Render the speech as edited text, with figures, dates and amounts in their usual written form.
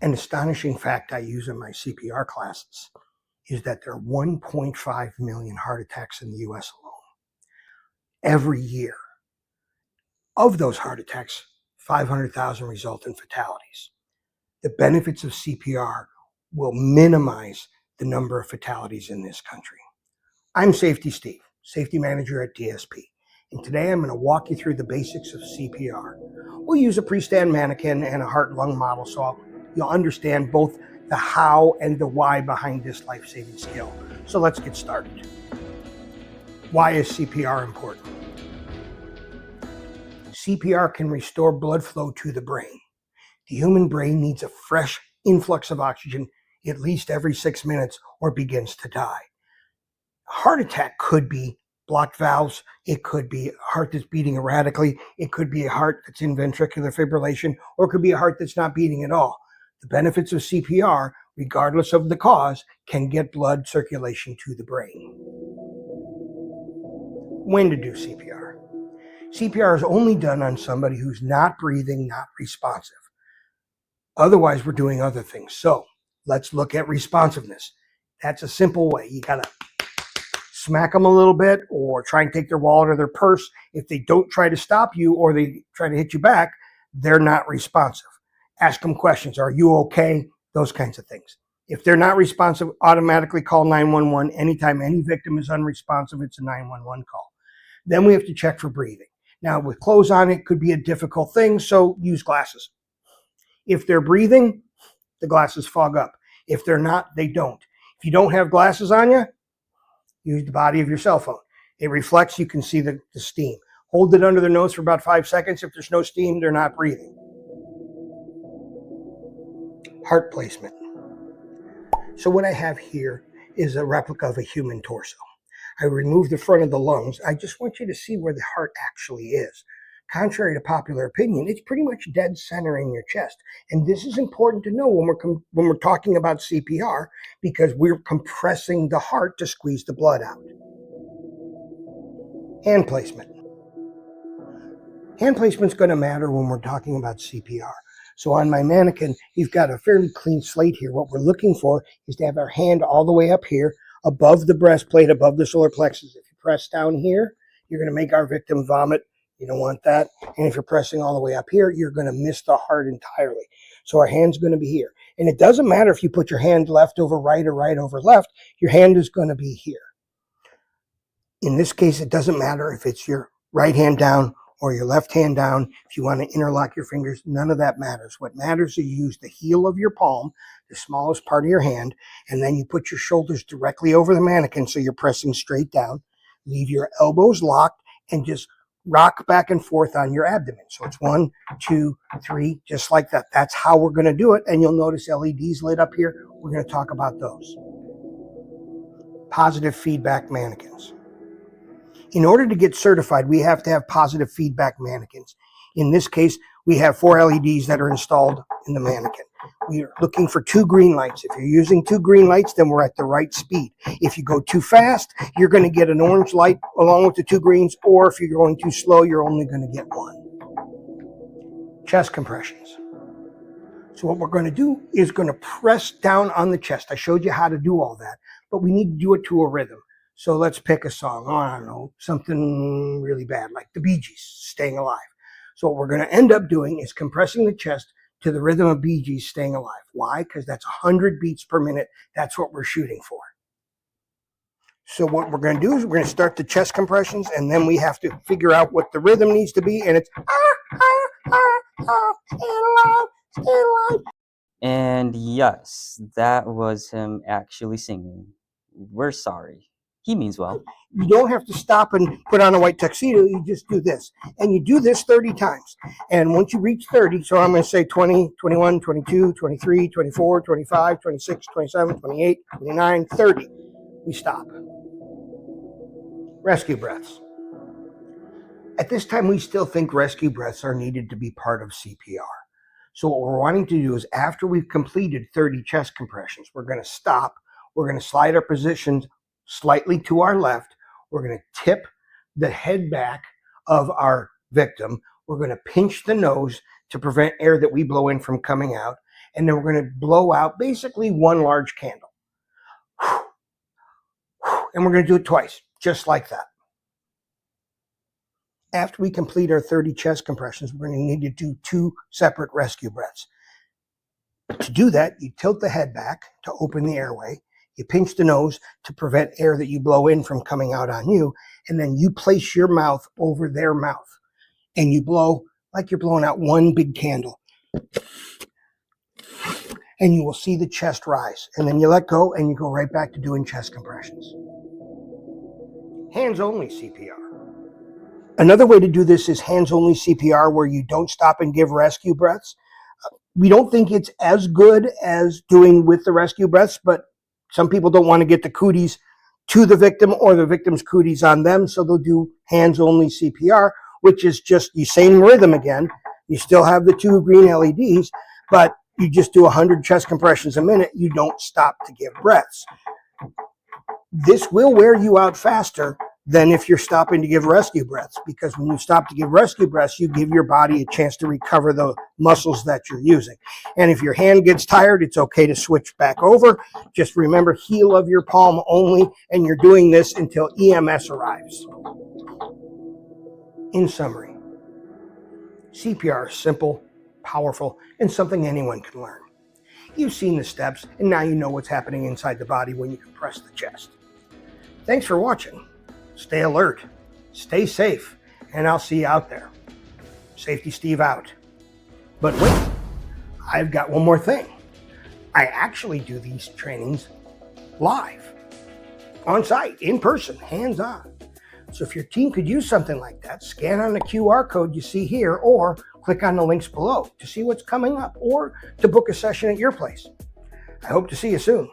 An astonishing fact I use in my CPR classes is that there are 1.5 million heart attacks in the US alone every year. Of those heart attacks, 500,000 result in fatalities. The benefits of CPR will minimize the number of fatalities in this country. I'm Safety Steve, Safety Manager at DSP, and today I'm going to walk you through the basics of CPR. We'll use a pre-stand mannequin and a heart-lung model so you'll understand both the how and the why behind this life-saving skill. So let's get started. Why is CPR important? CPR can restore blood flow to the brain. The human brain needs a fresh influx of oxygen at least every 6 minutes or it begins to die. A heart attack could be blocked valves, it could be a heart that's beating erratically, it could be a heart that's in ventricular fibrillation, or it could be a heart that's not beating at all. The benefits of CPR, regardless of the cause, can get blood circulation to the brain. When to do CPR? CPR is only done on somebody who's not breathing, not responsive. Otherwise, we're doing other things. So let's look at responsiveness. That's a simple way. You gotta smack them a little bit or try and take their wallet or their purse. If they don't try to stop you or they try to hit you back, they're not responsive. Ask them questions. Are you okay? Those kinds of things. If they're not responsive, automatically call 911. Anytime any victim is unresponsive, it's a 911 call. Then we have to check for breathing. Now, with clothes on, it could be a difficult thing, so use glasses. If they're breathing, the glasses fog up. If they're not, they don't. If you don't have glasses on you, use the body of your cell phone. It reflects, you can see the steam. Hold it under their nose for about 5 seconds. If there's no steam, they're not breathing. Heart placement. So what I have here is a replica of a human torso. I removed the front of the lungs. I just want you to see where the heart actually is. Contrary to popular opinion, it's pretty much dead center in your chest. And this is important to know when we're talking about CPR, because we're compressing the heart to squeeze the blood out. Hand placement. Hand placement is going to matter when we're talking about CPR. So on my mannequin, you've got a fairly clean slate here. What we're looking for is to have our hand all the way up here, above the breastplate, above the solar plexus. If you press down here, you're going to make our victim vomit. You don't want that. And if you're pressing all the way up here, you're going to miss the heart entirely. So our hand's going to be here. And it doesn't matter if you put your hand left over right or right over left, your hand is going to be here. In this case, it doesn't matter if it's your right hand down or your left hand down. If you want to interlock your fingers, none of that matters. What matters is you use the heel of your palm, the smallest part of your hand, and then you put your shoulders directly over the mannequin so you're pressing straight down. Leave your elbows locked and just rock back and forth on your abdomen. So it's 1, 2, 3, just like that. That's how we're going to do it. And you'll notice LEDs lit up here. We're going to talk about those. Positive feedback mannequins. In order to get certified, we have to have positive feedback mannequins. In this case, we have 4 LEDs that are installed in the mannequin. We are looking for 2 green lights. If you're using 2 green lights, then we're at the right speed. If you go too fast, you're going to get an orange light along with the 2 greens, or if you're going too slow, you're only going to get 1. Chest compressions. So what we're going to do is going to press down on the chest. I showed you how to do all that, but we need to do it to a rhythm. So let's pick a song. Oh, I don't know, something really bad like the Bee Gees, Staying Alive. So what we're going to end up doing is compressing the chest to the rhythm of Bee Gees, Staying Alive. Why? Because that's 100 beats per minute. That's what we're shooting for. So what we're going to do is we're going to start the chest compressions, and then we have to figure out what the rhythm needs to be, and it's stay alive, stay alive. And yes, that was him actually singing. We're sorry. He means well. You don't have to stop and put on a white tuxedo. You just do this. And you do this 30 times. And once you reach 30, so I'm going to say 20, 21, 22, 23, 24, 25, 26, 27, 28, 29, 30. We stop. Rescue breaths. At this time, we still think rescue breaths are needed to be part of CPR. So what we're wanting to do is after we've completed 30 chest compressions, we're going to stop. We're going to slide our positions slightly to our left. We're going to tip the head back of our victim. We're going to pinch the nose to prevent air that we blow in from coming out. And then we're going to blow out basically one large candle. And we're going to do it twice, just like that. After we complete our 30 chest compressions, we're going to need to do 2 separate rescue breaths. To do that, you tilt the head back to open the airway. You pinch the nose to prevent air that you blow in from coming out on you. And then you place your mouth over their mouth. And you blow like you're blowing out one big candle. And you will see the chest rise. And then you let go and you go right back to doing chest compressions. Hands-only CPR. Another way to do this is hands-only CPR, where you don't stop and give rescue breaths. We don't think it's as good as doing with the rescue breaths, but some people don't want to get the cooties to the victim or the victim's cooties on them, so they'll do hands-only CPR, which is just the same rhythm again. You still have the 2 green LEDs, but you just do 100 chest compressions a minute. You don't stop to give breaths. This will wear you out faster than if you're stopping to give rescue breaths, because when you stop to give rescue breaths, you give your body a chance to recover the muscles that you're using. And if your hand gets tired, it's okay to switch back over. Just remember, heel of your palm only, and you're doing this until EMS arrives. In summary, CPR is simple, powerful, and something anyone can learn. You've seen the steps, and now you know what's happening inside the body when you compress the chest. Thanks for watching. Stay alert, stay safe, and I'll see you out there. Safety Steve out. But wait, I've got one more thing. I actually do these trainings live, on site, in person, hands-on. So if your team could use something like that, scan on the QR code you see here, or click on the links below to see what's coming up, or to book a session at your place. I hope to see you soon.